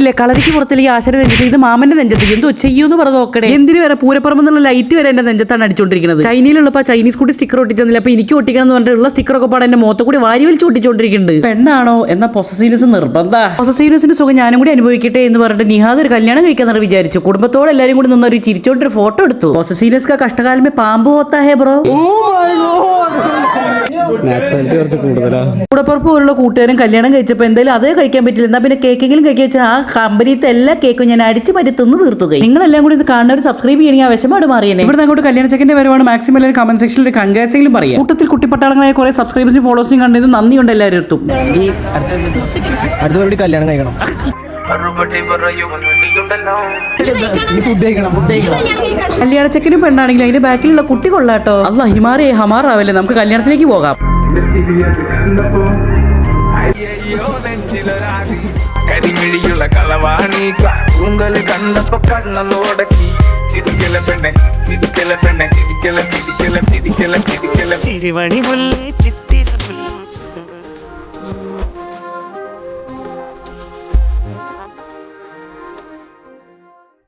കണ്ടില്ലേ കളരിക്ക് പുറത്തേക്ക് ആശര നെഞ്ചിട്ട് ഇത് മാമന്റെ നെഞ്ചത്ത് എന്തോ ചെയ്യൂന്ന് പറഞ്ഞു നോക്കണേ. എന്തിനു വരെ പൂരപ്പുറമെന്നുള്ള ലൈറ്റ് വരെ എന്റെ നെഞ്ചത്താണ് അടിച്ചോണ്ടിരിക്കുന്നത്. ചൈനയിലുള്ളപ്പോ ചൈനീസ് കൂടി സ്റ്റിക്കർ ഒട്ടിച്ചെന്നില്ല. അപ്പൊ എനിക്ക് ഒട്ടിക്കണം എന്ന് പറഞ്ഞിട്ടുള്ള സ്റ്റിക്കറൊക്കെ പാടെ എന്റെ മുഖത്ത് കൂടി വാരി വലിച്ച് ഒട്ടിച്ചോണ്ടിരിക്കുന്നുണ്ട്. പെണ്ണാണോ എന്ന പൊസസീവ്നെസ് നിർബന്ധ. പൊസസീവ്നെസിന്റെ സുഖം ഞാനും കൂടി അനുഭവിക്കട്ടെ എന്ന് പറഞ്ഞിട്ട് നിഹാദ് ഒരു കല്യാണം കഴിക്കാന്ന് വിചാരിച്ചു. കുടുംബത്തോടെ എല്ലാരും കൂടി നിന്ന് ഒരു ചിരിച്ചോണ്ടൊരു ഫോട്ടോ എടുത്തു. പൊസസീവ്നെസ് കഷ്ടകാലമേ പാമ്പ് ഹോത്താ ഹേ ബ്രോ. കൂടപ്പുറപ്പ് പോലുള്ള കൂട്ടുകാരും കല്യാണം കഴിച്ചപ്പോൾ എന്തായാലും അതേ കഴിക്കാൻ പറ്റില്ല. എന്നാ പിന്നെ കേക്കെങ്കിലും കഴിക്കാൻ വെച്ചാൽ ആ കമ്പനിത്തെ എല്ലാ കേക്കും ഞാൻ അടിച്ചു മാറ്റി തിന്ന് തീർത്തുകയും. നിങ്ങളെല്ലാം കൂടി ഇത് കാണുന്നവർ സബ്സ്ക്രൈബ് ചെയ്യണമെങ്കിൽ ആ വിഷമോട് മാറിയേ. ഇവിടെ അങ്ങോട്ട് കല്യാണ ചെക്കൻ്റെ വരവാണ്. മാക്സിമം എല്ലാവരും കമന്റ് സെക്ഷനിൽ ഒരു കൺഗ്രാറ്റ്സെങ്കിലും പറയാം. കൂട്ടത്തിൽ കുട്ടിപ്പട്ടാളങ്ങളായ കുറെ സബ്സ്ക്രൈബേഴ്സിനും ഫോളോവേഴ്സിനും കണ്ടത് നന്ദിയുണ്ട് എല്ലാവരും എടുത്തും. അടുത്ത കല്യാണം കഴിക്കണം. കല്യാണ ചെക്കനും പെണ്ണാണെങ്കിലും അതിന്റെ ബാക്കിലുള്ള കുട്ടി കൊള്ളാട്ടോ. അല്ല ഹിമാറേ ഹമാറാവല്ലേ. നമുക്ക് കല്യാണത്തിലേക്ക് പോകാം. കരിമിഴിയുള്ള കളവാണി കൂന്തല് കണ്ടപ്പോ കണ്ണോടക്കി ചിരിക്കല പെണ്ണെ ചിരിക്കല പെണ്ണെ ചിരിക്കല ചിരിക്കല ചിരിക്കല ചിരിക്കല ചിരിവണി മുല്ലേ